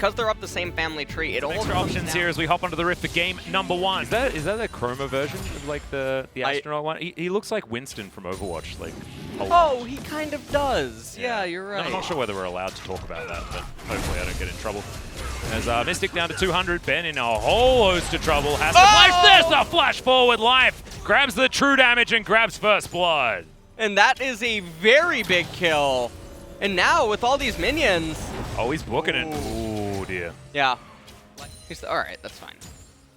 because they're up the same family tree, it all Extra options here as we hop onto the rift for game number 1. Is that the chroma version of like the astronaut one? He looks like Winston from Overwatch, like. Oh, he kind of does. Yeah, you're right. No, I'm not sure whether we're allowed to talk about that, but hopefully I don't get in trouble. As Mystic down to 200, Ben in a whole host of trouble, has to flash this, a flash forward life, grabs the true damage and grabs first blood. And that is a very big kill. And now with all these minions. Oh, he's booking it. Oh dear. Yeah. All right, that's fine.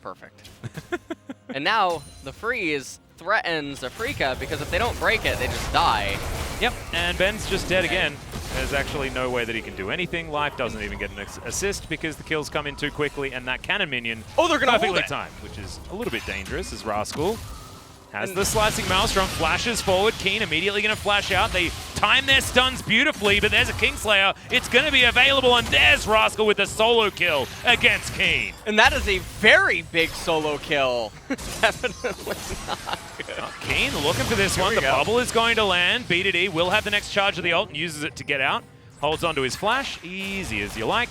Perfect. And now the freeze threatens Afrika because if they don't break it, they just die. Yep, and Ben's just dead again. There's actually no way that he can do anything. Life doesn't even get an assist because the kills come in too quickly, and that cannon minion they're gonna hold it. timed, which is a little bit dangerous as Rascal has the slicing Maelstrom, flashes forward. Keen immediately going to flash out. They time their stuns beautifully, but there's a Kingslayer. It's going to be available, and there's Rascal with the solo kill against Keen. And that is a very big solo kill. Definitely not good. Keen looking for this one. The bubble is going to land. B2D will have the next charge of the ult and uses it to get out. Holds onto his flash. Easy as you like.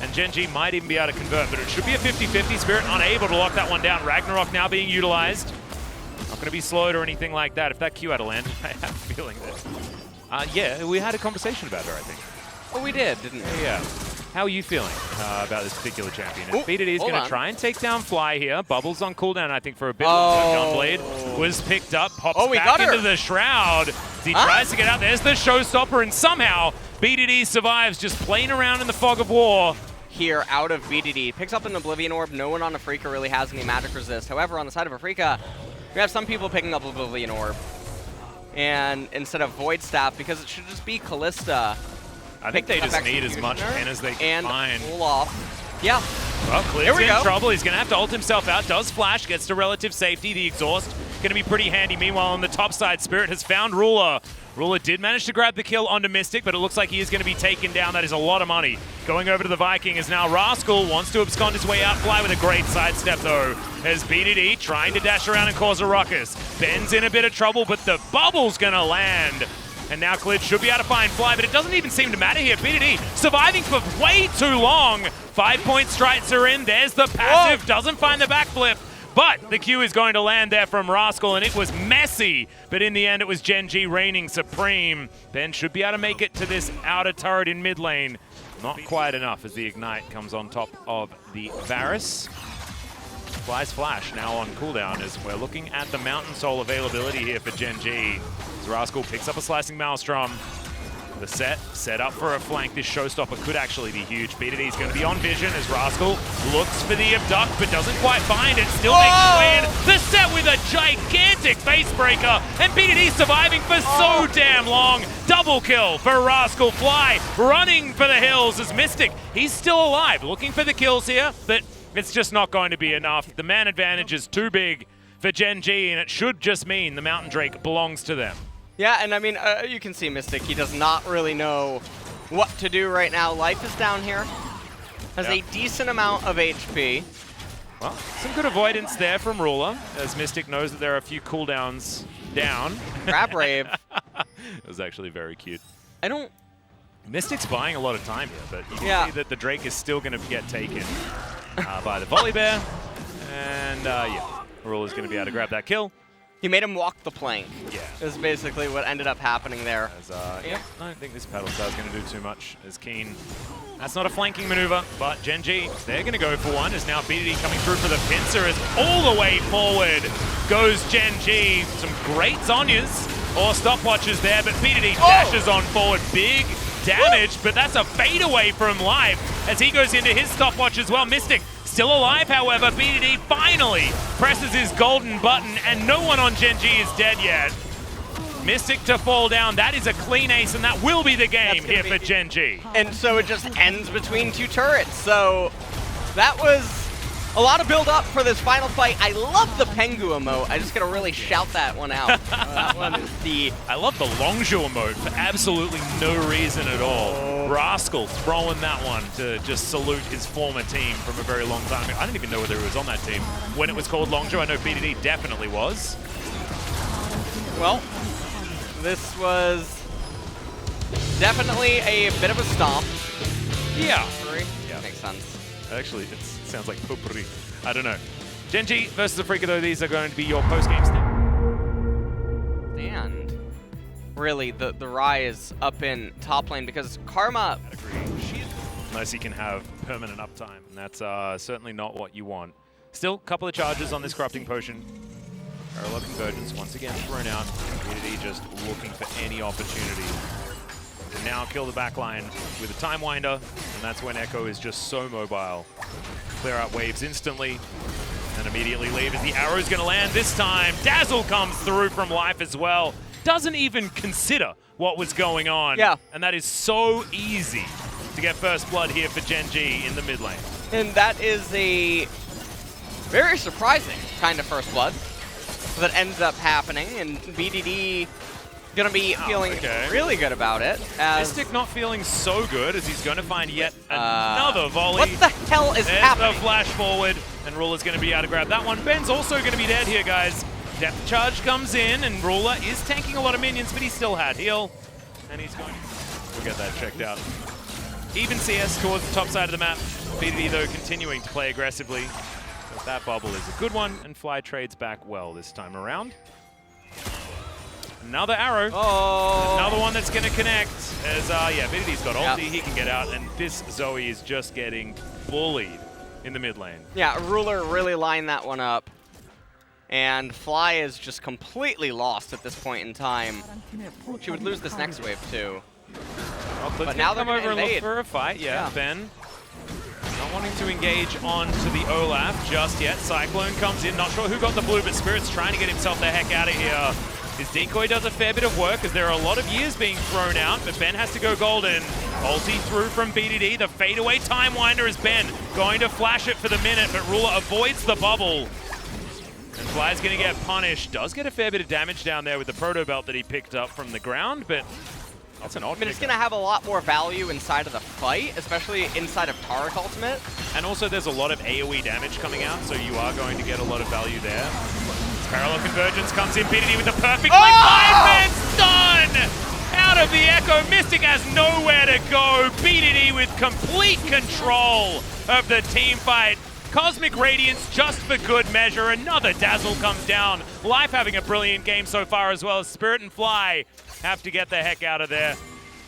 And Gen.G might even be able to convert, but it should be a 50-50. Spirit unable to lock that one down. Ragnarok now being utilized. Not going to be slowed or anything like that. If that Q had landed, I have a feeling that. Yeah, we had a conversation about her, I think. Oh, we did, didn't we? Yeah. How are you feeling about this particular champion? B2D is going to try and take down Fly here. Bubbles on cooldown, I think, for a bit. Gunblade was picked up, pops back into the Shroud. As he tries to get out. There's the showstopper, and somehow B2D survives just playing around in the fog of war. Here out of B2D. Picks up an Oblivion Orb. No one on Afrika really has any magic resist. However, on the side of Afrika, we have some people picking up Oblivion Orb. And instead of Void Staff, because it should just be Callista. I think they just need as much pen as they can find. Pull off. Yeah. Well, Clid's in trouble. He's going to have to ult himself out. Does flash, gets to relative safety. The exhaust going to be pretty handy. Meanwhile, on the top side, Spirit has found Ruler. Ruler did manage to grab the kill onto Mystic, but it looks like he is going to be taken down. That is a lot of money. Going over to the Viking is now Rascal. Wants to abscond his way out. Fly with a great sidestep, though. As B2D trying to dash around and cause a ruckus. Ben's in a bit of trouble, but the bubble's going to land. And now Clid should be able to find Fly, but it doesn't even seem to matter here. B2D surviving for way too long. 5-point strikes are in. There's the passive. Doesn't find the backflip. But the Q is going to land there from Rascal, and it was messy. But in the end, it was Gen.G reigning supreme. Ben should be able to make it to this outer turret in mid lane. Not quite enough as the Ignite comes on top of the Varus. Fly's Flash now on cooldown as we're looking at the Mountain Soul availability here for Gen.G. As Rascal picks up a Slicing Maelstrom. The set up for a flank. This showstopper could actually be huge. B2D is going to be on vision as Rascal looks for the abduct, but doesn't quite find it. Still makes his way in. The set with a gigantic face breaker, and B2D surviving for so damn long. Double kill for Rascal. Fly running for the hills as Mystic. He's still alive, looking for the kills here, but it's just not going to be enough. The man advantage is too big for Gen.G, and it should just mean the Mountain Drake belongs to them. Yeah, and I mean, you can see Mystic. He does not really know what to do right now. Life is down here. Has a decent amount of HP. Well, some good avoidance there from Ruler, as Mystic knows that there are a few cooldowns down. Grab Rave. It was actually very cute. Mystic's buying a lot of time here, but you can see that the Drake is still going to get taken by the Volley Bear. And Ruler's going to be able to grab that kill. He made him walk the plank. Yeah. Is basically what ended up happening there. As, I don't think this Paddle Star is going to do too much as Keen. That's not a flanking maneuver, but Gen.G, they're going to go for one. As now B2D coming through for the pincer as all the way forward goes Gen.G. Some great Zonyas or stopwatches there, but B2D dashes on forward. Big damage, but that's a fadeaway from Life as he goes into his stopwatch as well. Mystic still alive, however. B2D finally presses his golden button, and no one on Gen.G is dead yet. Mystic to fall down. That is a clean ace, and that will be the game here for Gen.G. And so it just ends between two turrets. So that was a lot of build up for this final fight. I love the Pengu emote. I just gotta really shout that one out. That one is I love the Longzhou emote for absolutely no reason at all. Rascal throwing that one to just salute his former team from a very long time ago. I didn't even know whether he was on that team when it was called Longzhou. I know B2D definitely was. Well, this was definitely a bit of a stomp. Yeah. Yeah. that makes sense. Actually, it sounds like potpourri. I don't know. Gen.G versus Afrika, though, these are going to be your post-game And really, the rise up in top lane because Karma... Unless he can have permanent uptime, and that's certainly not what you want. Still, a couple of charges on this Corrupting Potion. Parallel Convergence once again thrown out. Community just looking for any opportunity. Now kill the backline with a Time Winder, and that's when Echo is just so mobile. Clear out waves instantly, and immediately leave as the arrow's gonna land this time. Dazzle comes through from Life as well. Doesn't even consider what was going on. Yeah. And that is so easy to get first blood here for Gen.G in the mid lane. And that is a very surprising kind of first blood that ends up happening, and BDD gonna be feeling really good about it. Mystic not feeling so good as he's gonna find yet another volley. What the hell is happening? The flash forward, and Ruler's gonna be able to grab that one. Ben's also gonna be dead here, guys. Depth charge comes in, and Ruler is tanking a lot of minions, but he still had heal, and he's going to... We'll get that checked out. Even CS towards the top side of the map. BDD, though, continuing to play aggressively. But that bubble is a good one, and Fly trades back well this time around. Another arrow. Oh. Another one that's going to connect. As, yeah, BDD's got ulti, he can get out, and this Zoe is just getting bullied in the mid lane. Yeah, Ruler really lined that one up. And Fly is just completely lost at this point in time. She would lose this next wave, too. But now they're over and look for a fight. Yeah, Ben not wanting to engage onto the Olaf just yet. Cyclone comes in, not sure who got the blue, but Spirit's trying to get himself the heck out of here. His decoy does a fair bit of work as there are a lot of years being thrown out, but Ben has to go golden. Ulti through from BDD. The fadeaway Time Winder is Ben going to flash it for the minute, but Ruler avoids the bubble. And Fly's going to get punished. Does get a fair bit of damage down there with the Proto Belt that he picked up from the ground, but that's an odd it's going to have a lot more value inside of the fight, especially inside of Taric Ultimate. And also there's a lot of AoE damage coming out, so you are going to get a lot of value there. Parallel Convergence comes in, BDD with the perfect like 5 man stun! Out of the Echo, Mystic has nowhere to go. BDD with complete control of the team fight. Cosmic Radiance just for good measure. Another Dazzle comes down. Life having a brilliant game so far, as well as Spirit and Fly have to get the heck out of there.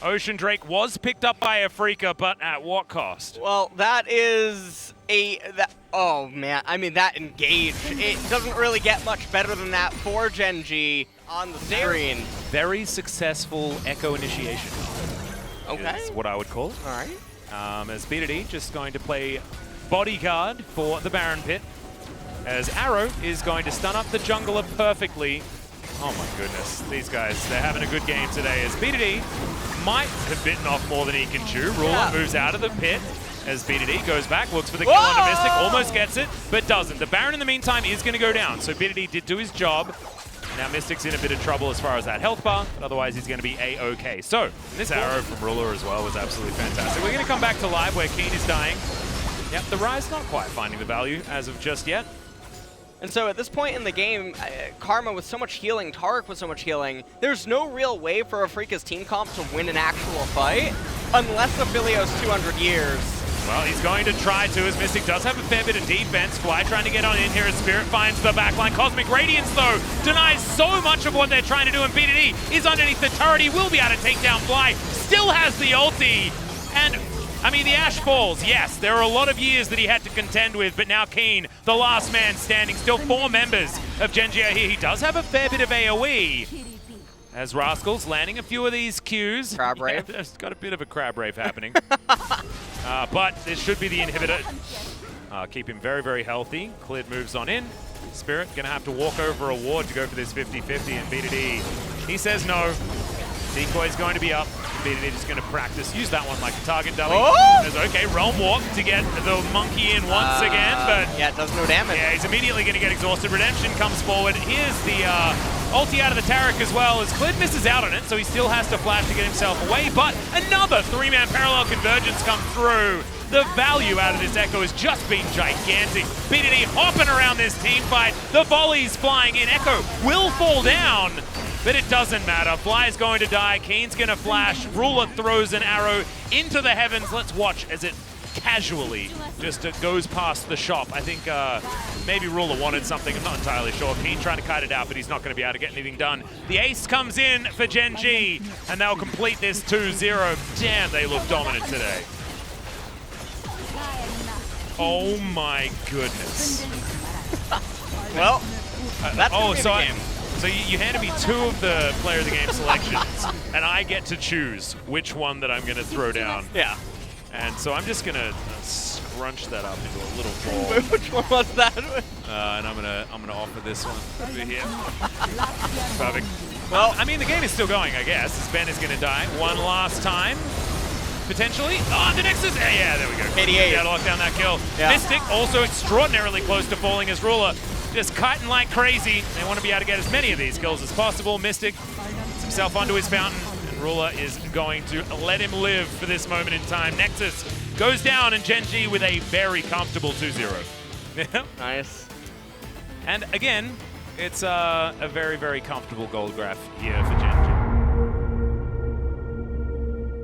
Ocean Drake was picked up by Afrika, but at what cost? Well, that is oh man, I mean that engage. It doesn't really get much better than that for Gen.G on the screen. Very successful Echo initiation. Okay. Is what I would call it. All right. As BDD just going to play bodyguard for the Baron Pit, as Arrow is going to stun up the jungler perfectly. Oh my goodness, these guys, they're having a good game today, as BDD might have bitten off more than he can chew. Ruler moves out of the pit as BDD goes back, looks for the kill on Mystic, almost gets it, but doesn't. The Baron in the meantime is going to go down, so BDD did do his job. Now Mystic's in a bit of trouble as far as that health bar, but otherwise he's going to be A-OK. So, this arrow from Ruler as well was absolutely fantastic. We're going to come back to live where Keen is dying. Yep, the Rise not quite finding the value as of just yet. And so at this point in the game, Karma with so much healing, Taric with so much healing, there's no real way for Afrika's team comp to win an actual fight unless Aphilio's 200 years. Well, he's going to try to, as Mystic does have a fair bit of defense. Fly trying to get on in here as Spirit finds the backline. Cosmic Radiance, though, denies so much of what they're trying to do, and BDD is underneath the turret. He will be able to take down Fly. Still has the ulti. And I mean, the Ash falls, yes. There are a lot of years that he had to contend with, but now Keen, the last man standing. Still 4 members of Gen.G are here. He does have a fair bit of AoE. As Rascal's landing a few of these Qs. Crab Rave. Yeah, there's got a bit of a Crab Rave happening. But this should be the inhibitor. Keep him very, very healthy. Cleared moves on in. Spirit gonna have to walk over a ward to go for this 50-50, and BDD, he says no. Decoy's going to be up. BDD just going to practice. Use that one like a target dummy. Okay, Realm Walk to get the monkey in once again, but yeah, it does no damage. Yeah, he's immediately going to get exhausted. Redemption comes forward. Here's the ulti out of the Taric as well, as Clid misses out on it, so he still has to flash to get himself away, but another 3-man parallel convergence comes through. The value out of this Echo has just been gigantic. BDD hopping around this team fight. The volley's flying in. Echo will fall down, but it doesn't matter. Fly is going to die. Keen's going to flash. Ruler throws an arrow into the heavens. Let's watch as it casually just goes past the shop. I think maybe Ruler wanted something. I'm not entirely sure. Keen trying to kite it out, but he's not going to be able to get anything done. The ace comes in for Gen.G, and they'll complete this 2-0. Damn, they look dominant today. Oh my goodness. Well, that's gonna be the game. So you handed me 2 of the player of the game selections, and I get to choose which one that I'm going to throw down. Yeah. And so I'm just going to scrunch that up into a little ball. Which one was that? And I'm gonna offer this one over here. Perfect. Well, I mean, the game is still going, I guess. Ben is going to die one last time. Potentially. Oh, the Nexus! Yeah, there we go. 88. Yeah, to lock down that kill. Yeah. Mystic also extraordinarily close to falling as Ruler. Just kiting like crazy. They want to be able to get as many of these kills as possible. Mystic puts himself onto his fountain, and Ruler is going to let him live for this moment in time. Nexus goes down, and Gen.G with a very comfortable 2-0. Nice. And again, it's a very, very comfortable gold graph here for